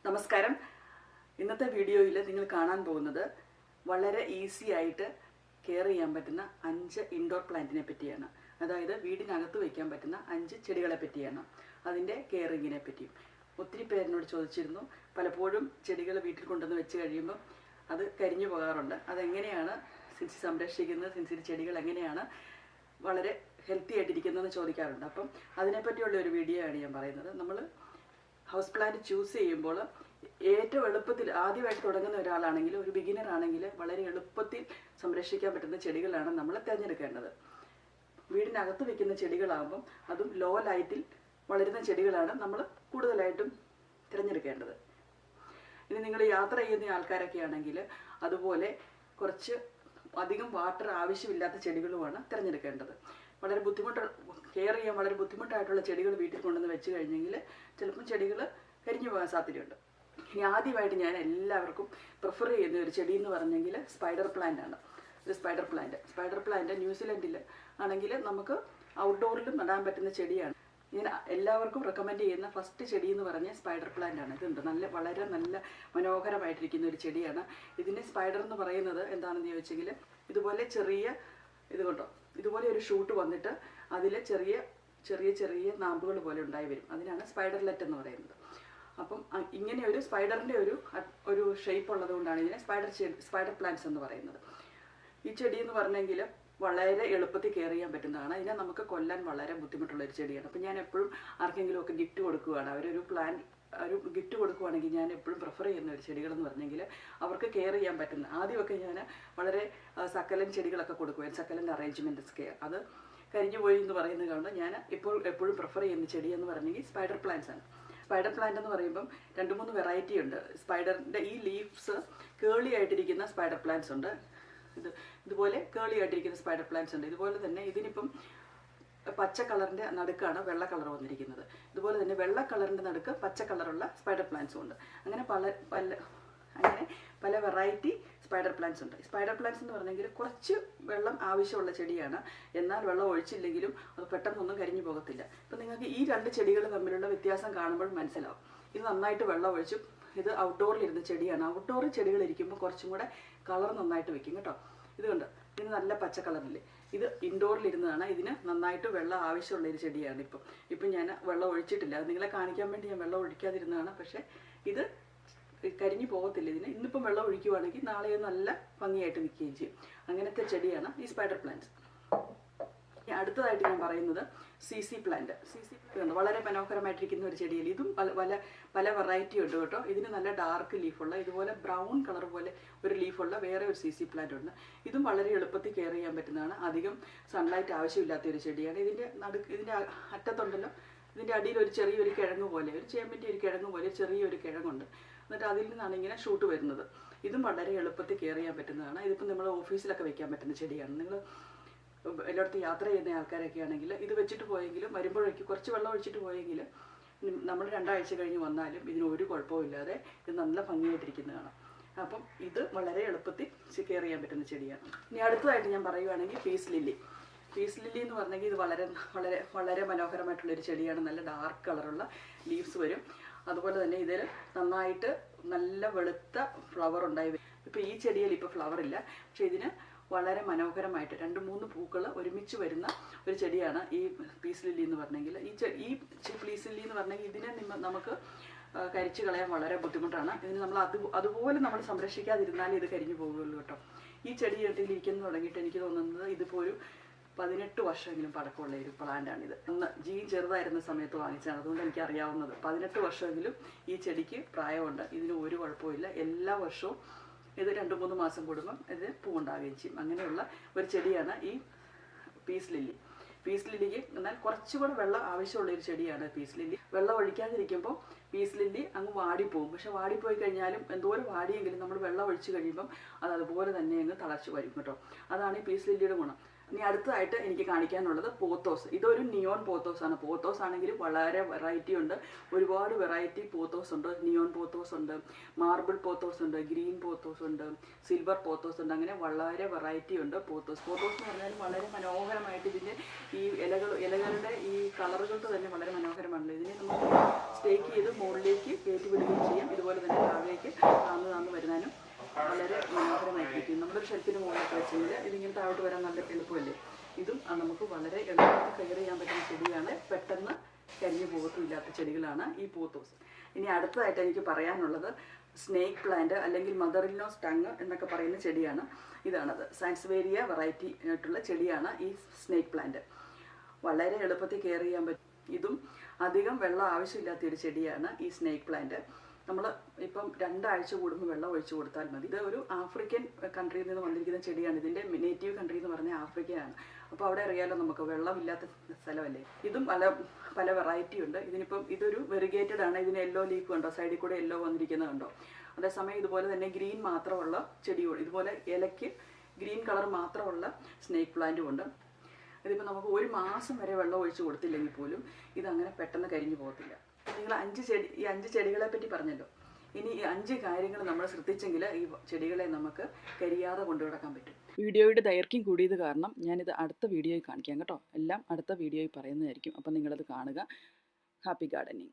നമസ്കാരം. ഇന്നത്തെ വീഡിയോയിൽ നിങ്ങൾ കാണാൻ പോകുന്നത് വളരെ ഈസി ആയിട്ട് കെയർ ചെയ്യാൻ പറ്റുന്ന 5 ഇൻഡോർ പ്ലാന്റിനെ പറ്റിയാണ്. അതായത് വീടിനകത്ത് വയ്ക്കാൻ പറ്റുന്ന 5 ചെടികളെ പറ്റിയാണ്. അതിൻ്റെ കെയറിങ്ങിനെ പറ്റിയും. ഒത്തിരി പേരെന്നോട് ചോദിച്ചിരുന്നു, പലപ്പോഴും ചെടികൾ വീട്ടിൽ കൊണ്ടുവന്ന് വെച്ച് കഴിയുമ്പോൾ അത് കരിഞ്ഞു പോകാറുണ്ട്. അതെങ്ങനെയാണ് സിൻസി സംരക്ഷിക്കുന്നത്, സിൻസിയുടെ ചെടികൾ എങ്ങനെയാണ് വളരെ ഹെൽത്തി ആയിട്ടിരിക്കുന്നതെന്ന് ചോദിക്കാറുണ്ട്. അപ്പം അതിനെപ്പറ്റിയുള്ള ഒരു വീഡിയോ ആണ് ഞാൻ പറയുന്നത്. നമ്മൾ ഹൗസ് പ്ലാന്റ് ചൂസ് ചെയ്യുമ്പോൾ ഏറ്റവും എളുപ്പത്തിൽ ആദ്യമായിട്ട് തുടങ്ങുന്ന ഒരാളാണെങ്കിൽ, ഒരു ബിഗിനർ ആണെങ്കിൽ വളരെ എളുപ്പത്തിൽ സംരക്ഷിക്കാൻ പറ്റുന്ന ചെടികളാണ് നമ്മൾ തിരഞ്ഞെടുക്കേണ്ടത്. വീടിനകത്ത് വെക്കുന്ന ചെടികളാകുമ്പം അതും ലോ ലൈറ്റിൽ വളരുന്ന ചെടികളാണ് നമ്മൾ കൂടുതലായിട്ടും തിരഞ്ഞെടുക്കേണ്ടത്. ഇനി നിങ്ങൾ യാത്ര ചെയ്യുന്ന ആൾക്കാരൊക്കെ ആണെങ്കിൽ അതുപോലെ കുറച്ച് അധികം വാട്ടർ ആവശ്യമില്ലാത്ത ചെടികളുമാണ് തിരഞ്ഞെടുക്കേണ്ടത്. വളരെ കെയർ ചെയ്യാൻ വളരെ ബുദ്ധിമുട്ടായിട്ടുള്ള ചെടികൾ വീട്ടിൽ കൊണ്ടുവന്ന് വെച്ച് കഴിഞ്ഞെങ്കിൽ ചിലപ്പം ചെടികൾ കരിഞ്ഞു പോകാൻ സാധ്യതയുണ്ട്. ഇനി ആദ്യമായിട്ട് ഞാൻ എല്ലാവർക്കും പ്രിഫർ ചെയ്യുന്ന ഒരു ചെടി എന്ന് പറഞ്ഞെങ്കിൽ സ്പൈഡർ പ്ലാന്റ് ആണ്. ഒരു സ്പൈഡർ പ്ലാന്റ് ന്യൂസിലൻഡിൽ ആണെങ്കിൽ നമുക്ക് ഔട്ട്ഡോറിലും നടാൻ പറ്റുന്ന ചെടിയാണ്. ഞാൻ എല്ലാവർക്കും റെക്കമെൻഡ് ചെയ്യുന്ന ഫസ്റ്റ് ചെടി എന്ന് പറഞ്ഞാൽ സ്പൈഡർ പ്ലാന്റ് ആണ്. ഇതുണ്ട് വളരെ നല്ല മനോഹരമായിട്ടിരിക്കുന്ന ഒരു ചെടിയാണ്. ഇതിന് സ്പൈഡർ എന്ന് പറയുന്നത് എന്താണെന്ന് ചോദിച്ചെങ്കിൽ, ഇതുപോലെ ഇതുപോലെ ഒരു ഷൂട്ട് വന്നിട്ട് അതിൽ ചെറിയ ചെറിയ ചെറിയ നാമ്പുകൾ പോലെ ഉണ്ടായി വരും. അതിനാണ് സ്പൈഡർലെറ്റ് എന്ന് പറയുന്നത്. അപ്പം ഇങ്ങനെ ഒരു സ്പൈഡറിൻ്റെ ഒരു ഷേപ്പ് ഉള്ളത് കൊണ്ടാണ് ഇതിനെ സ്പൈഡർ പ്ലാന്റ്സ് എന്ന് പറയുന്നത്. ഈ ചെടി എന്ന് പറഞ്ഞെങ്കിൽ വളരെ എളുപ്പത്തിൽ കെയർ ചെയ്യാൻ പറ്റുന്നതാണ്. ഇതിനെ നമുക്ക് കൊല്ലാൻ വളരെ ബുദ്ധിമുട്ടുള്ള ഒരു ചെടിയാണ്. അപ്പം ഞാൻ എപ്പോഴും ആർക്കെങ്കിലും ഒക്കെ ഗിഫ്റ്റ് കൊടുക്കുകയാണ്, ഒരു ഗിഫ്റ്റ് കൊടുക്കുകയാണെങ്കിൽ ഞാൻ എപ്പോഴും പ്രിഫർ ചെയ്യുന്ന ഒരു ചെടികളെന്ന് പറഞ്ഞെങ്കിൽ അവർക്ക് കെയർ ചെയ്യാൻ പറ്റുന്ന, ആദ്യമൊക്കെ ഞാൻ വളരെ സക്കലൻ ചെടികളൊക്കെ കൊടുക്കുമായിരുന്നു, സക്കലൻ അറേഞ്ച്മെൻറ്റ്സ് കെയർ. അത് കരിഞ്ഞു പോയി എന്ന് പറയുന്നത് കൊണ്ട് ഞാൻ എപ്പോഴും പ്രിഫർ ചെയ്യുന്ന ചെടി എന്ന് പറഞ്ഞെങ്കിൽ സ്പൈഡർ പ്ലാന്റ്സ് ആണ്. സ്പൈഡർ പ്ലാന്റ് എന്ന് പറയുമ്പം 2-3 വെറൈറ്റി ഉണ്ട്. സ്പൈഡറിൻ്റെ ഈ ലീവ്സ് കേളി ആയിട്ടിരിക്കുന്ന സ്പൈഡർ പ്ലാന്റ്സ് ഉണ്ട്. ഇതുപോലെ കേളി ആയിട്ടിരിക്കുന്ന സ്പൈഡർ പ്ലാന്റ്സ് ഉണ്ട്. ഇതുപോലെ തന്നെ ഇതിനിപ്പം പച്ച കളറിൻ്റെ നടുക്കാണ് വെള്ള കളർ വന്നിരിക്കുന്നത്. ഇതുപോലെ തന്നെ വെള്ള കളറിൻ്റെ നടുക്ക് പച്ച കളറുള്ള സ്പൈഡർ പ്ലാന്റ്സും ഉണ്ട്. അങ്ങനെ പല വെറൈറ്റി സ്പൈഡർ പ്ലാന്റ്സ് ഉണ്ട്. സ്പൈഡർ പ്ലാന്റ്സ് എന്ന് പറഞ്ഞെങ്കിൽ കുറച്ച് വെള്ളം ആവശ്യമുള്ള ചെടിയാണ്. എന്നാൽ വെള്ളം ഒഴിച്ചില്ലെങ്കിലും അത് പെട്ടെന്നൊന്നും കരിഞ്ഞു പോകത്തില്ല. ഇപ്പം നിങ്ങൾക്ക് ഈ 2 ചെടികൾ തമ്മിലുള്ള വ്യത്യാസം കാണുമ്പോൾ മനസ്സിലാവും. ഇത് നന്നായിട്ട് വെള്ളം ഒഴിച്ചു, ഇത് ഔട്ട്ഡോറിലിരുന്ന ചെടിയാണ്. ഔട്ട്ഡോറിൽ ചെടികൾ ഇരിക്കുമ്പോൾ കുറച്ചും കൂടെ കളർ നന്നായിട്ട് വെക്കും കേട്ടോ. ഇതുകൊണ്ട് ഇതിന് നല്ല പച്ച കളറില്ലേ. ഇത് ഇൻഡോറിലിരുന്നതാണ്. ഇതിന് നന്നായിട്ട് വെള്ളം ആവശ്യമുള്ള ഒരു ചെടിയാണ്. ഇപ്പം ഞാൻ വെള്ളം ഒഴിച്ചിട്ടില്ല. അത് നിങ്ങളെ കാണിക്കാൻ വേണ്ടി ഞാൻ വെള്ളം ഒഴിക്കാതിരുന്നതാണ്. പക്ഷേ ഇത് കരിഞ്ഞു പോകത്തില്ല. ഇന്നിപ്പം വെള്ളം ഒഴിക്കുവാണെങ്കിൽ നാളെ നല്ല ഭംഗിയായിട്ട് നിൽക്കുകയും ചെയ്യും. അങ്ങനത്തെ ചെടിയാണ് ഈ സ്പൈഡർ പ്ലാന്റ്സ്. അടുത്തതായിട്ട് ഞാൻ പറയുന്നത് CC പ്ലാന്റ്. വളരെ മനോഹരമായിട്ടിരിക്കുന്ന ഒരു ചെടിയിൽ. ഇതും പല വെറൈറ്റി ഉണ്ട് കേട്ടോ. ഇതിന് നല്ല ഡാർക്ക് ലീഫുള്ള, ഇതുപോലെ ബ്രൗൺ കളർ പോലെ ഒരു ലീഫുള്ള വേറെ ഒരു CC പ്ലാന്റ് ഉണ്ട്. ഇതും വളരെ എളുപ്പത്തിൽ കെയർ ചെയ്യാൻ പറ്റുന്നതാണ്. അധികം സൺലൈറ്റ് ആവശ്യമില്ലാത്ത ഒരു ചെടിയാണ്. ഇതിൻ്റെ അറ്റത്തുണ്ടല്ലോ, ഇതിൻ്റെ അടിയിൽ ഒരു ചെറിയൊരു കിഴങ്ങ് പോലെ, ഒരു ചേമ്പിൻ്റെ ഒരു കിഴങ്ങ് പോലെ ചെറിയൊരു കിഴങ്ങുണ്ട്. എന്നിട്ട് അതിൽ നിന്നാണ് ഇങ്ങനെ ഷൂട്ട് വരുന്നത്. ഇതും വളരെ എളുപ്പത്തിൽ കെയർ ചെയ്യാൻ പറ്റുന്നതാണ്. ഇതിപ്പം നമ്മൾ ഓഫീസിലൊക്കെ വെക്കാൻ പറ്റുന്ന ചെടിയാണ്. നിങ്ങൾ എല്ലായിടത്തും യാത്ര ചെയ്യുന്ന ആൾക്കാരൊക്കെ ആണെങ്കിൽ ഇത് വെച്ചിട്ട് പോയെങ്കിലും വരുമ്പോഴേക്കും കുറച്ച് വെള്ളം ഒഴിച്ചിട്ട് പോയെങ്കിൽ നമ്മൾ 2 ആഴ്ച കഴിഞ്ഞ് വന്നാലും ഇതിന് ഒരു കുഴപ്പമില്ലാതെ ഇത് നല്ല ഭംഗിയായിട്ടിരിക്കുന്നതാണ്. അപ്പം ഇത് വളരെ എളുപ്പത്തിൽ കെയർ ചെയ്യാൻ പറ്റുന്ന ചെടിയാണ്. ഇനി അടുത്തതായിട്ട് ഞാൻ പറയുകയാണെങ്കിൽ പീസ് ലില്ലി എന്ന് പറഞ്ഞെങ്കിൽ ഇത് വളരെ മനോഹരമായിട്ടുള്ളൊരു ചെടിയാണ്. നല്ല ഡാർക്ക് കളറുള്ള ലീവ്സ് വരും. അതുപോലെ തന്നെ ഇതിൽ നന്നായിട്ട് നല്ല വെളുത്ത ഫ്ലവർ ഉണ്ടായി വരും. ഇപ്പോൾ ഈ ചെടിയിൽ ഇപ്പോൾ ഫ്ലവർ ഇല്ല, പക്ഷേ ഇതിന് വളരെ മനോഹരമായിട്ട് 2-3 പൂക്കൾ ഒരുമിച്ച് വരുന്ന ഒരു ചെടിയാണ് ഈ പീസ് ലില്ലി എന്ന് പറഞ്ഞെങ്കിൽ. ഈ പീസ് ലില്ലി എന്ന് പറഞ്ഞെങ്കിൽ ഇതിനെ നമുക്ക് കരിച്ചു കളയാൻ വളരെ ബുദ്ധിമുട്ടാണ്. ഇതിന് നമ്മൾ അതുപോലെ നമ്മൾ സംരക്ഷിക്കാതിരുന്നാലേ ഇത് കരിഞ്ഞു പോകുകയുള്ളൂ കേട്ടോ. ഈ ചെടി ഇരിക്കുന്നു തുടങ്ങിയിട്ട് എനിക്ക് തോന്നുന്നത് ഇതിപ്പോൾ ഒരു 18 വർഷമെങ്കിലും പഴക്കമുള്ള ഒരു പ്ലാന്റാണിത്. അന്ന് ജീൻ ചെറുതായിരുന്ന സമയത്ത് വാങ്ങിച്ചാണ്, അതുകൊണ്ട് എനിക്ക് അറിയാവുന്നത്. 18 വർഷമെങ്കിലും ഈ ചെടിക്ക് പ്രായമുണ്ട്. ഇതിന് ഒരു കുഴപ്പമില്ല. എല്ലാ വർഷവും ഇത് 2-3 മാസം കൂടുമ്പം ഇത് പൂവുണ്ടാകുകയും ചെയ്യും. അങ്ങനെയുള്ള ഒരു ചെടിയാണ് ഈ പീസ് ലില്ലിക്ക്. എന്നാൽ കുറച്ചുകൂടെ വെള്ളം ആവശ്യമുള്ള ഒരു ചെടിയാണ് പീസ് ലില്ലി. വെള്ളം ഒഴിക്കാതിരിക്കുമ്പോൾ പീസ് ലില്ലി അങ്ങ് വാടിപ്പോവും. പക്ഷെ വാടിപ്പോയി കഴിഞ്ഞാലും എന്തോരം വാടിയെങ്കിലും നമ്മൾ വെള്ളം ഒഴിച്ച് കഴിയുമ്പം അത് അതുപോലെ തന്നെ അങ്ങ് തളർച്ചു വരും കേട്ടോ. അതാണ് ഈ പീസ് ലില്ലിയുടെ ഗുണം. ഇനി അടുത്തതായിട്ട് എനിക്ക് കാണിക്കാനുള്ളത് പോത്തോസ്. ഇതൊരു നിയോൺ പോത്തോസ് ആണ്. പോത്തോസ് ആണെങ്കിൽ വളരെ വെറൈറ്റി ഉണ്ട്. ഒരുപാട് വെറൈറ്റി പോത്തോസ് ഉണ്ട്. നിയോൺ പോത്തോസ് ഉണ്ട്, മാർബിൾ പോത്തോസ് ഉണ്ട്, ഗ്രീൻ പോത്തോസ് ഉണ്ട്, സിൽവർ പോത്തോസ് ഉണ്ട്. അങ്ങനെ വളരെ വെറൈറ്റി ഉണ്ട് പോത്തോസ്. പോത്തോസ് എന്ന് പറഞ്ഞാൽ വളരെ മനോഹരമായിട്ട് ഇതിൻ്റെ ഈ ഇലകളുടെ ഈ കളറുകൾക്ക് തന്നെ വളരെ മനോഹരമാണല്ലോ. ഇതിനെ നമുക്ക് സ്റ്റേക്ക് ചെയ്ത് മുകളിലേക്ക് കയറ്റി വിടുകയും ചെയ്യും. ഇതുപോലെ തന്നെ താഴേക്ക് താന്ന് വരുന്നതിനും വളരെ മനോഹരമായിരിക്കും. നമ്മളൊരു ഷെൽഫിന് മുകളിലൊക്കെ വെച്ചെങ്കിൽ ഇതിങ്ങനെ താഴോട്ട് വരാൻ നല്ല എളുപ്പമല്ലേ. ഇതും നമുക്ക് വളരെ എളുപ്പത്തിൽ കെയർ ചെയ്യാൻ പറ്റുന്ന ചെടിയാണ്. പെട്ടെന്ന് കരിഞ്ഞു പോകത്തുമില്ലാത്ത ചെടികളാണ് ഈ പോത്തോസ്. ഇനി അടുത്തതായിട്ട് എനിക്ക് പറയാനുള്ളത് സ്നേക്ക് പ്ലാന്റ് അല്ലെങ്കിൽ മദർ ഇൻ ലോ സ്റ്റങ് എന്നൊക്കെ പറയുന്ന ചെടിയാണ്. ഇതാണത്. സാൻസ്വേരിയ വെറൈറ്റി ആയിട്ടുള്ള ചെടിയാണ് ഈ സ്നേക്ക് പ്ലാന്റ്. വളരെ എളുപ്പത്തിൽ കെയർ ചെയ്യാൻ പറ്റും. ഇതും അധികം വെള്ളം ആവശ്യമില്ലാത്തൊരു ചെടിയാണ് ഈ സ്നേക്ക് പ്ലാന്റ്. നമ്മൾ ഇപ്പം 2 ആഴ്ച കൂടുമ്പോൾ വെള്ളം ഒഴിച്ചു കൊടുത്താൽ മതി. ഇത് ഒരു ആഫ്രിക്കൻ കൺട്രിയിൽ നിന്ന് വന്നിരിക്കുന്ന ചെടിയാണ്. ഇതിൻ്റെ നേറ്റീവ് കൺട്രി എന്ന് പറഞ്ഞാൽ ആഫ്രിക്കയാണ്. അപ്പോൾ അവിടെ അറിയാലോ നമുക്ക് വെള്ളമില്ലാത്ത സ്ഥലമല്ലേ. ഇതും പല വെറൈറ്റി ഉണ്ട്. ഇതിനിപ്പം ഇതൊരു വെറിഗേറ്റഡ് ആണ്. ഇതിന് യെല്ലോ ലീഫ് കണ്ടോ, സൈഡിൽ കൂടെ യെല്ലോ വന്നിരിക്കുന്നത് കണ്ടോ. അതേസമയം ഇതുപോലെ തന്നെ ഗ്രീൻ മാത്രമുള്ള ചെടിയുണ്ട്. ഇതുപോലെ ഇലയ്ക്ക് ഗ്രീൻ കളർ മാത്രമുള്ള സ്നേക്ക് പ്ലാന്റും ഉണ്ട്. ഇതിപ്പോൾ നമുക്ക് 1 മാസം വരെ വെള്ളം ഒഴിച്ച് കൊടുത്തില്ലെങ്കിൽ പോലും ഇതങ്ങനെ പെട്ടെന്ന് കരിഞ്ഞു പോകത്തില്ല. നിങ്ങൾ 5 ചെടികളെ പറ്റി പറഞ്ഞല്ലോ. ഇനി ഈ 5 കാര്യങ്ങൾ നമ്മൾ ശ്രദ്ധിച്ചെങ്കിൽ ഈ ചെടികളെ നമുക്ക് കരിയാതെ കൊണ്ടുനടക്കാൻ പറ്റും. വീഡിയോയുടെ ദൈർഘ്യം കൂടിയത് കാരണം ഞാനിത് അടുത്ത വീഡിയോയിൽ കാണിക്കാം കേട്ടോ. എല്ലാം അടുത്ത വീഡിയോയിൽ പറയുന്നതായിരിക്കും. അപ്പം നിങ്ങളത് കാണുക. Happy gardening.